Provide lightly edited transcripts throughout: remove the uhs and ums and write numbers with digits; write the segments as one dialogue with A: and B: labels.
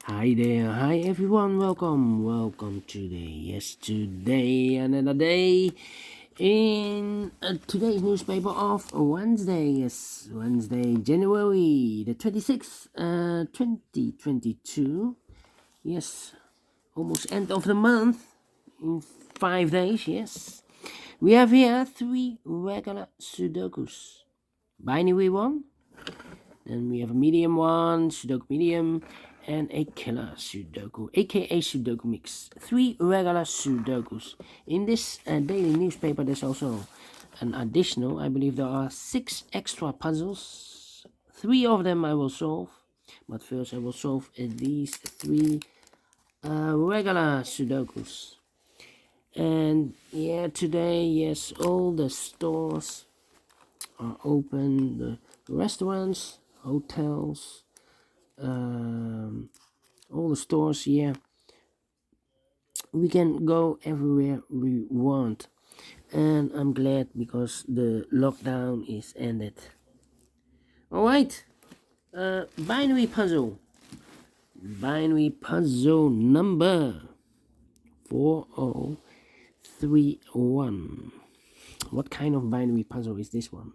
A: Hi there, hi everyone, welcome today, another day in today's newspaper of Wednesday, Wednesday, January the 26th, 2022, almost end of the month, in 5 days, we have here 3 regular Sudokus, binary one, then we have a medium one, Sudoku Medium, and a killer Sudoku, aka Sudoku Mix. 3 regular Sudokus. In this daily newspaper, there's also an additional, I believe there are 6 extra puzzles. 3 of them I will solve, but first I will solve these 3 regular Sudokus. And yeah, today, yes, all the stores are open, the restaurants, hotels, all the stores here. We can go everywhere we want, and I'm glad because the lockdown is ended. All right, binary puzzle number 4031. What kind of binary puzzle is this one?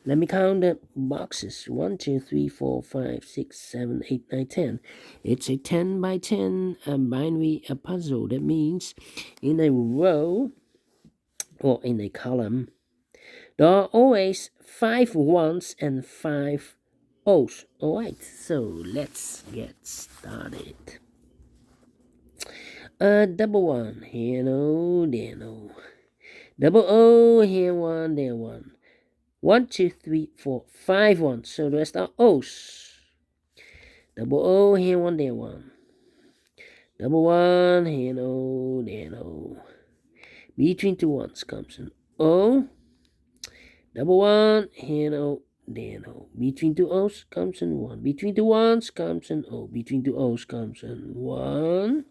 A: Let me count the boxes. 1, 2, 3, 4, 5, 6, 7, 8, 9, 10. It's a 10 by 10 binary puzzle. That means in a row or in a column, there are always 5 ones and 5 O's. Alright, so let's get started. Double one, here no, there no. Double O, here one, there one. 1, 2, 3, 4, 5 ones. So the rest are O's. Double O, here one, there one. Double one, here no, there no. Between 2 ones comes an O. Double one, here no, there no. Between 2 O's comes an 1. Between 2 ones comes an O. Between 2 O's comes an 1.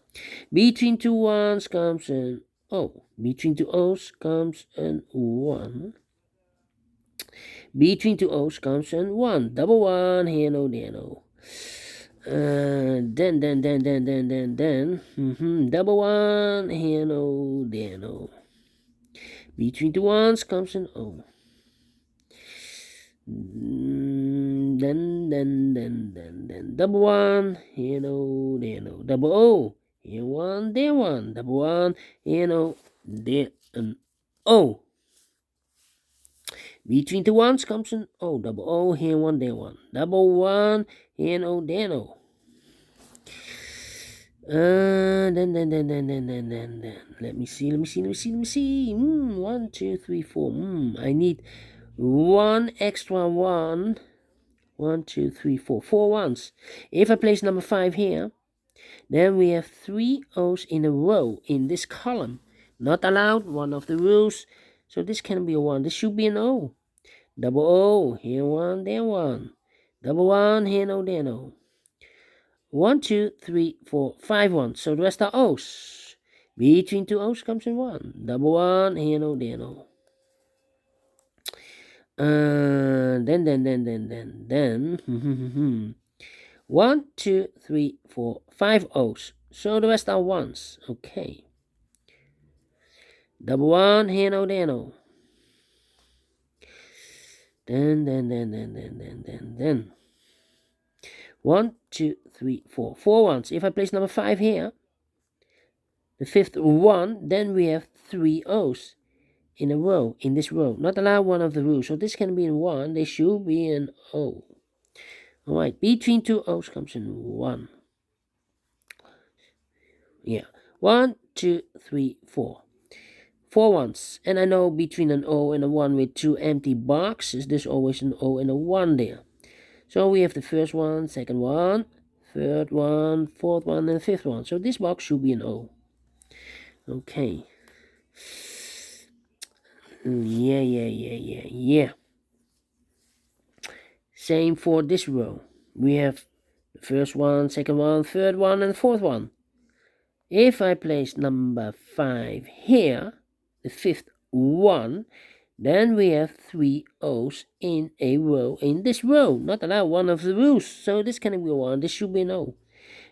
A: Between 2 ones comes an O. Between 2 O's comes an 1. Between 2 O's comes an 1. Double one, here no, there no. Then. Double one, here no, there no. Between 2 ones comes an O. Then. Double one, here no, there no. Double O, here one, there one. Double one, here no, there an O. Between 2 ones comes an O. Double O, here one, there one. Double one, here no, there no. Then. Let me see. 1, 2, 3, 4. I need 1 extra 1. 1, 2, 3, 4. 4 ones. If I place number 5 here, then we have 3 O's in a row in this column. Not allowed, one of the rules. So this can be a 1. This should be an O. Double O, here one, there one. Double one, here no, there no. 1, 2, 3, 4, 5 ones. So the rest are O's. Between 2 O's comes in 1. Double one, here no, there no. Then. 1, 2, 3, 4, 5 O's. So the rest are ones. Okay. Double one, here no, there no. Then. 1, 2, 3, 4. 4 ones. If I place number 5 here, the 5th 1, then we have 3 O's in a row, in this row. Not allowed, one of the rules. So this can be in 1. They should be in O. Alright, between 2 O's comes in 1. Yeah. 1, 2, 3, 4. 4 ones. And I know between an O and a 1 with 2 empty boxes, there's always an O and a 1 there. So we have the first one, second one, third one, fourth one, and fifth one. So this box should be an O. Okay. Yeah. Same for this row. We have the first one, second one, third one, and fourth one. If I place number 5 here, the 5th one, then we have 3 O's in a row in this row. Not allowed, one of the rules. So this can be 1. This should be an O.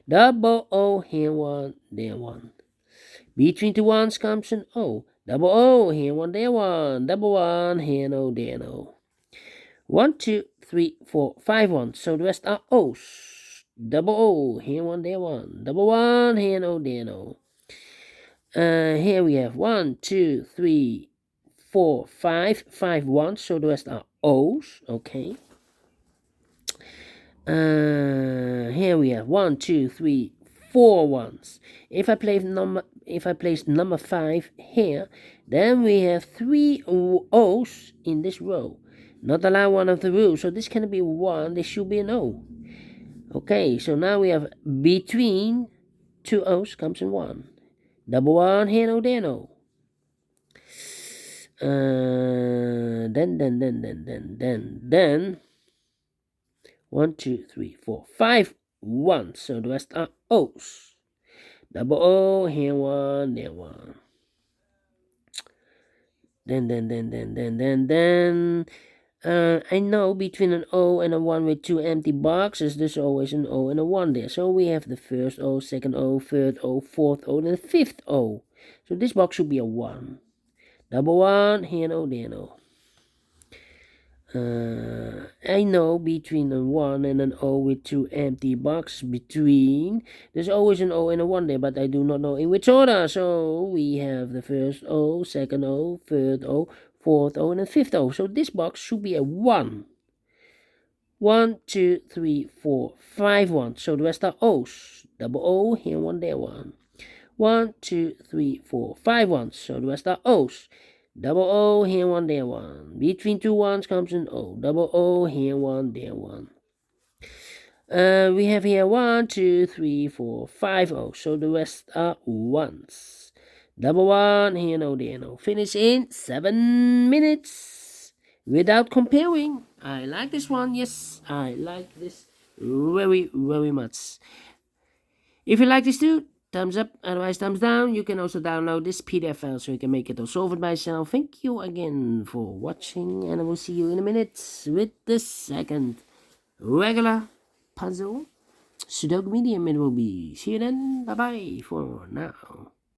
A: Double O, here one, there one. Between two ones comes an O. Double O, here one, there one. Double one, here no, there no. 1, 2, 3, 4, 5 ones. So the rest are O's. Double O, here one, there one. Double one, here no, there no. Here we have 1, 2, 3, 4, 5. 5 ones. So the rest are O's. Okay. Here we have 1, 2, 3, 4 ones. If I place number 5 here, then we have 3 O's in this row. Not allow one of the rules, so this can be 1, this should be an O. Okay, so now we have between 2 O's comes in 1. Double one, here no, there no. Then 1, 2, 3, 4, 5 ones. So the rest are O's. Double O, here one, there one. Then. I know between an O and a 1 with 2 empty boxes, there's always an O and a 1 there. So we have the first O, second O, third O, fourth O, and the fifth O. So this box should be a 1. Double one, here no, there no. I know between a 1 and an O with 2 empty boxes between, there's always an O and a 1 there, but I do not know in which order. So we have the first O, second O, third O, fourth O, and a fifth O. So this box should be a 1. 1, 2, 3, 4, 5 ones. So the rest are O's. Double O, here one, there one. 1, 2, 3, 4, 5 ones. So the rest are O's. Double O, here one, there one. Between two ones comes an O. Double O, here one, there one. We have here 1, 2, 3, 4, 5 O's. So the rest are ones. Double one, here no, there no. Finish in 7 minutes without comparing. I like this one. Yes, I like this very, very much. If you like this too, thumbs up, otherwise thumbs down. You can also download this PDF file so you can make it or solve it by yourself. Thank you again for watching, and I will see you in a minute with the second regular puzzle Sudoku Medium it will be. See you then. Bye bye for now.